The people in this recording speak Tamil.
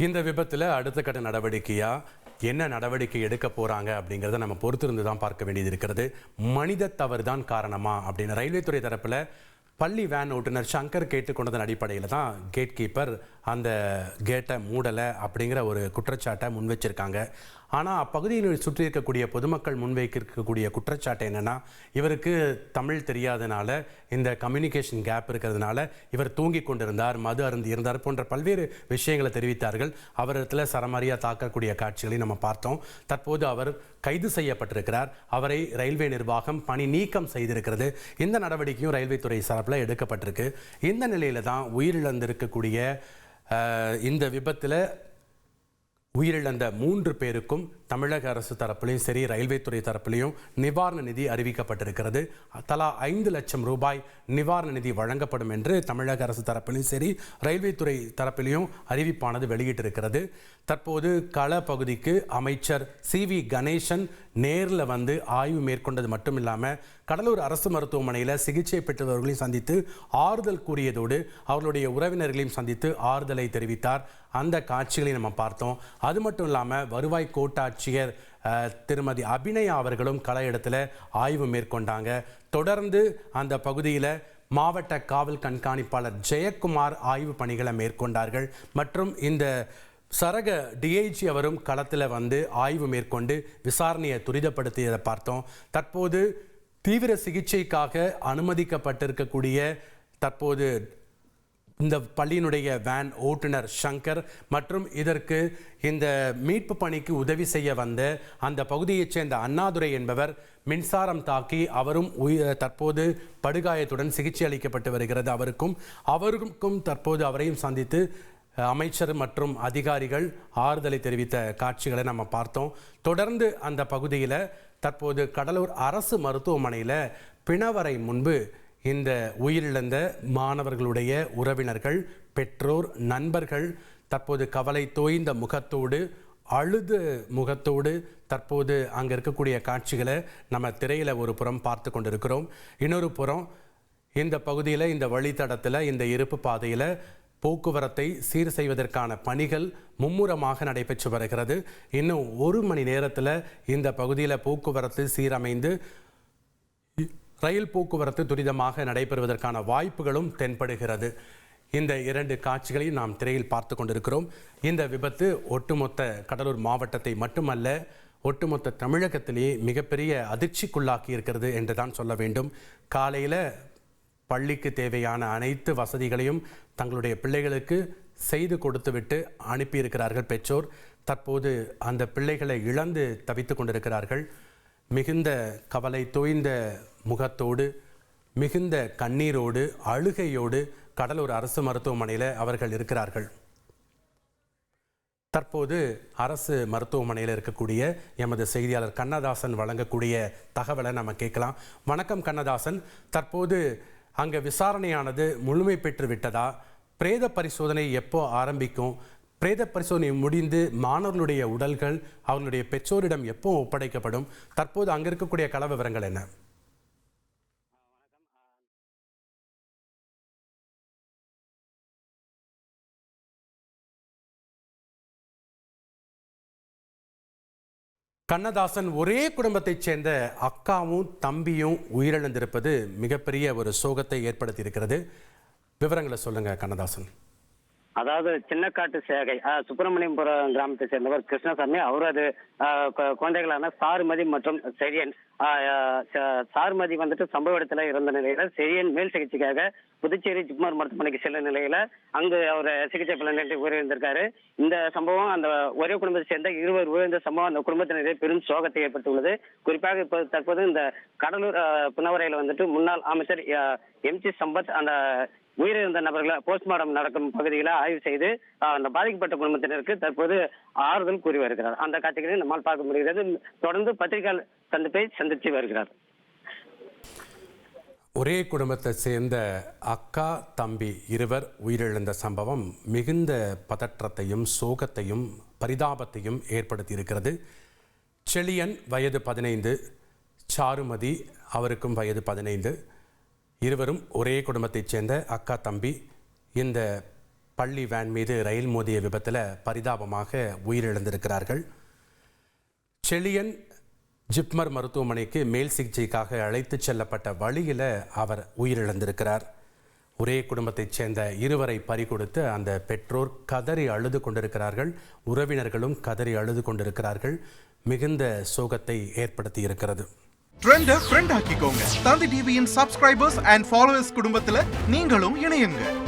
இந்த விபத்தில் அடுத்த கட்ட நடவடிக்கையாக என்ன நடவடிக்கை எடுக்க போகிறாங்க அப்படிங்கிறத நம்ம பொறுத்திருந்து தான் பார்க்க வேண்டியது இருக்கிறது. மனித தவறு தான் காரணமா அப்படின்னு ரயில்வே துறை தரப்பில் பள்ளி வேன் ஓட்டுநர் சங்கர் கேட்டுக்கொண்டதன் அடிப்படையில் தான் கேட் கீப்பர் அந்த கேட்டை மூடலை அப்படிங்கிற ஒரு குற்றச்சாட்டை முன் வச்சிருக்காங்க. ஆனால் அப்பகுதியில் சுற்றி இருக்கக்கூடிய பொதுமக்கள் முன்வைக்கக்கூடிய குற்றச்சாட்டு என்னென்னா, இவருக்கு தமிழ் தெரியாதனால, இந்த கம்யூனிகேஷன் கேப் இருக்கிறதுனால இவர் தூங்கி கொண்டிருந்தார், மது அருந்தி இருந்தார் போன்ற பல்வேறு விஷயங்களை தெரிவித்தார்கள். அவரிடத்தில் சரமாரியாக தாக்கக்கூடிய காட்சிகளை நம்ம பார்த்தோம். தற்போது அவர் கைது செய்யப்பட்டிருக்கிறார். அவரை ரயில்வே நிர்வாகம் பணி நீக்கம் செய்திருக்கிறது. இந்த நடவடிக்கையும் ரயில்வே துறை சார்பில் எடுக்கப்பட்டிருக்கு. இந்த நிலையில தான் உயிரிழந்திருக்கக்கூடிய இந்த விபத்தில் உயிரிழந்த 3 பேருக்கும் தமிழக அரசு தரப்பிலையும் சரி, ரயில்வே துறை தரப்பிலையும் நிவாரண நிதி அறிவிக்கப்பட்டிருக்கிறது. தலா 5 லட்சம் ரூபாய் நிவாரண நிதி வழங்கப்படும் என்று தமிழக அரசு தரப்பிலையும் சரி, ரயில்வே துறை தரப்பிலையும் அறிவிப்பானது வெளியிட்டிருக்கிறது. தற்போது கள பகுதிக்கு அமைச்சர் CV கணேசன் நேரில் வந்து ஆய்வு மேற்கொண்டது மட்டும் இல்லாமல் கடலூர் அரசு மருத்துவமனையில் சிகிச்சை பெற்றவர்களையும் சந்தித்து ஆறுதல் கூறியதோடு அவர்களுடைய உறவினர்களையும் சந்தித்து ஆறுதலை தெரிவித்தார். அந்த காட்சிகளை நம்ம பார்த்தோம். அது மட்டும் இல்லாமல் வருவாய் கோட்டாட்சியர் திருமதி அபிநயா அவர்களும் கள இடத்துல ஆய்வு மேற்கொண்டாங்க. தொடர்ந்து அந்த பகுதியில் மாவட்ட காவல் கண்காணிப்பாளர் ஜெயக்குமார் ஆய்வு பணிகளை மேற்கொண்டார்கள். மற்றும் இந்த சரக DIG அவரும் களத்தில் வந்து ஆய்வு மேற்கொண்டு விசாரணையை துரிதப்படுத்தியதை பார்த்தோம். தற்போது தீவிர சிகிச்சைக்காக அனுமதிக்கப்பட்டிருக்கக்கூடிய தற்போது இந்த பள்ளியினுடைய வேன் ஓட்டுநர் சங்கர் மற்றும் இதற்கு இந்த மீட்பு பணிக்கு உதவி செய்ய வந்த அந்த பகுதியைச் சேர்ந்த அண்ணாதுரை என்பவர் மின்சாரம் தாக்கி அவரும் தற்போது படுகாயத்துடன் சிகிச்சை அளிக்கப்பட்டு வருகிறது. அவருக்கும் தற்போது அவரையும் சந்தித்து அமைச்சர் மற்றும் அதிகாரிகள் ஆறுதலை தெரிவித்த காட்சிகளை நம்ம பார்த்தோம். தொடர்ந்து அந்த பகுதியில் தற்போது கடலூர் அரசு மருத்துவமனையில் பிணவரை முன்பு இந்த உயிரிழந்த மாணவர்களுடைய உறவினர்கள், பெற்றோர், நண்பர்கள் தற்போது கவலை தோய்ந்த முகத்தோடு, அழுத முகத்தோடு தற்போது அங்கே இருக்கக்கூடிய காட்சிகளை நம்ம திரையில் ஒரு புறம் பார்த்து கொண்டிருக்கிறோம். இன்னொரு புறம் இந்த பகுதியில், இந்த வழித்தடத்தில், இந்த இருப்பு பாதையில் போக்குவரத்தை சீர் செய்வதற்கான பணிகள் மும்முரமாக நடைபெற்று வருகிறது. இன்னும் 1 மணி நேரத்தில் இந்த பகுதியில் போக்குவரத்து சீரமைந்து ரயில் போக்குவரத்து துரிதமாக நடைபெறுவதற்கான வாய்ப்புகளும் தென்படுகிறது. இந்த 2 காட்சிகளையும் நாம் திரையில் பார்த்து கொண்டிருக்கிறோம். இந்த விபத்து ஒட்டுமொத்த கடலூர் மாவட்டத்தை மட்டுமல்ல, ஒட்டுமொத்த தமிழகத்திலேயே மிகப்பெரிய அதிர்ச்சிக்குள்ளாக்கி இருக்கிறது என்று தான் சொல்ல வேண்டும். காலையில் பள்ளிக்கு தேவையான அனைத்து வசதிகளையும் தங்களுடைய பிள்ளைகளுக்கு செய்து கொடுத்துவிட்டு அனுப்பியிருக்கிறார்கள் பெற்றோர். தற்போது அந்த பிள்ளைகளை இழந்து தவித்து கொண்டிருக்கிறார்கள். மிகுந்த கவலை தோய்ந்த முகத்தோடு, மிகுந்த கண்ணீரோடு, அழுகையோடு கடலூர் அரசு மருத்துவமனையில் அவர்கள் இருக்கிறார்கள். தற்போது அரசு மருத்துவமனையில் இருக்கக்கூடிய எமது செய்தியாளர் கண்ணதாசன் வழங்கக்கூடிய தகவலை நம்ம கேட்கலாம். வணக்கம் கண்ணதாசன், தற்போது அங்கே விசாரணையானது முழுமை பெற்று விட்டதா? பிரேத பரிசோதனை எப்போ ஆரம்பிக்கும்? பிரேத பரிசோதனை முடிந்து மாணவர்களுடைய உடல்கள் அவர்களுடைய பெற்றோரிடம் எப்போ ஒப்படைக்கப்படும்? தற்போது அங்கே இருக்கக்கூடிய கள விவரங்கள் என்ன? கண்ணதாசன், ஒரே குடும்பத்தைச் சேர்ந்த அக்காவும் தம்பியும் உயிரிழந்திருப்பது மிகப்பெரிய ஒரு சோகத்தை ஏற்படுத்தி இருக்கிறது. விவரங்களை சொல்லுங்க கண்ணதாசன். அதாவது சின்னக்காட்டு சேகை சுப்பிரமணியபுரம் கிராமத்தை சேர்ந்தவர் கிருஷ்ணசாமி. அவரது குழந்தைகளான சாருமதி மற்றும் செரியன். சாருமதி வந்துட்டு சம்பவ இடத்துல இருந்த நிலையில செரியன் மேல் சிகிச்சைக்காக புதுச்சேரி ஜிப்மர் மருத்துவமனைக்கு செல்ல நிலையில அங்கு அவர் சிகிச்சை பலனின்றி உயிரிழந்திருக்காரு. இந்த சம்பவம் அந்த ஒரே குடும்பத்தை சேர்ந்த 2 உயிரிழந்த சம்பவம் அந்த குடும்பத்தினரே பெரும் சோகத்தை ஏற்படுத்தியுள்ளது. குறிப்பாக இப்போ தற்போது இந்த கடலூர் பிணவரையில் வந்துட்டு முன்னாள் அமைச்சர் MG சம்பத் அந்த உயிரிழந்த நபர்களை போஸ்ட்மார்டம் நடக்கும் பகுதியில் ஆய்வு செய்து அந்த பாதிக்கப்பட்ட குடும்பத்தினருக்கு தற்போது ஆறுதல் கூறி வருகிறார். அந்த காட்சிகளை நம்மால் பார்க்க முடிகிறது. தொடர்ந்து பத்திரிகை சந்திப்பை சந்தித்து வருகிறார். ஒரே குடும்பத்தை சேர்ந்த அக்கா தம்பி 2 உயிரிழந்த சம்பவம் மிகுந்த பதற்றத்தையும் சோகத்தையும் பரிதாபத்தையும் ஏற்படுத்தி இருக்கிறது. செழியன் வயது 15, சாருமதி அவருக்கும் வயது 15. இருவரும் ஒரே குடும்பத்தைச் சேர்ந்த அக்கா தம்பி. இந்த பள்ளி வேன் மீது ரயில் மோதிய விபத்தில் பரிதாபமாக உயிரிழந்திருக்கிறார்கள். செழியன் ஜிப்மர் மருத்துவமனைக்கு மேல் சிகிச்சைக்காக அழைத்துச் செல்லப்பட்ட வழியில் அவர் உயிரிழந்திருக்கிறார். ஒரே குடும்பத்தைச் சேர்ந்த இருவரை பறிகொடுத்து அந்த பெற்றோர் கதறி அழுது கொண்டிருக்கிறார்கள். உறவினர்களும் கதறி அழுது கொண்டிருக்கிறார்கள். மிகுந்த சோகத்தை ஏற்படுத்தி இருக்கிறது. ட்ரெண்டை ஃப்ரெண்ட் ஆக்கிக்கோங்க. தந்தி டிவியின் சப்ஸ்கிரைபர்ஸ் அண்ட் ஃபாலோவர்ஸ் குடும்பத்தில் நீங்களும் இணையுங்க.